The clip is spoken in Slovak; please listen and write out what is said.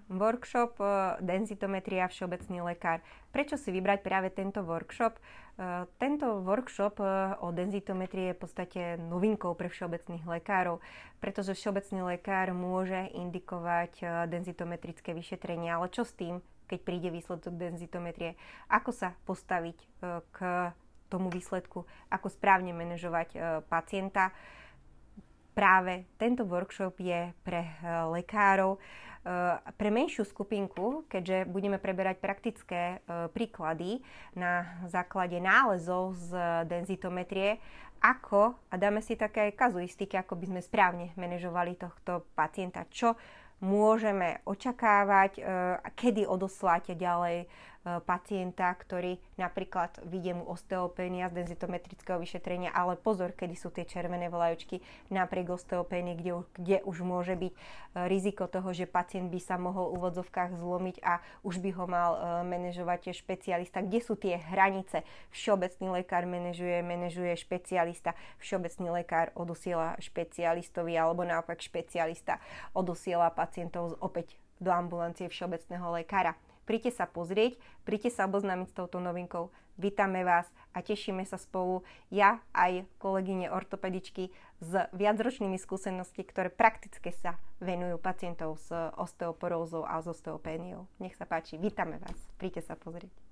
Workshop denzitometria všeobecný lekár. Prečo si vybrať práve tento workshop? Tento workshop o denzitometrii je v podstate novinkou pre všeobecných lekárov, pretože všeobecný lekár môže indikovať denzitometrické vyšetrenie. Ale čo s tým, keď príde výsledok denzitometrie? Ako sa postaviť k tomu výsledku? Ako správne manažovať pacienta? Práve tento workshop je pre lekárov, pre menšiu skupinku, keďže budeme preberať praktické príklady na základe nálezov z denzitometrie, ako, a dáme si také kazuistiky, ako by sme správne manažovali tohto pacienta, čo môžeme očakávať, kedy odoslať ďalej pacienta, ktorý napríklad vidie mu osteopénia z denzitometrického vyšetrenia, ale pozor, kedy sú tie červené vlajočky napriek osteopénii, kde už môže byť riziko toho, že pacient by sa mohol v úvodzovkách zlomiť a už by ho mal manažovať špecialista. Kde sú tie hranice? Všeobecný lekár manažuje špecialista, všeobecný lekár odosiela špecialistovi alebo naopak špecialista odosiela pacientov opäť do ambulancie všeobecného lekára. Príďte sa pozrieť, príďte sa oboznámiť s touto novinkou. Vítame vás a tešíme sa spolu, ja aj kolegyne ortopedičky s viacročnými skúseností, ktoré prakticky sa venujú pacientov s osteoporózou a s osteopéniou. Nech sa páči, vítame vás, príďte sa pozrieť.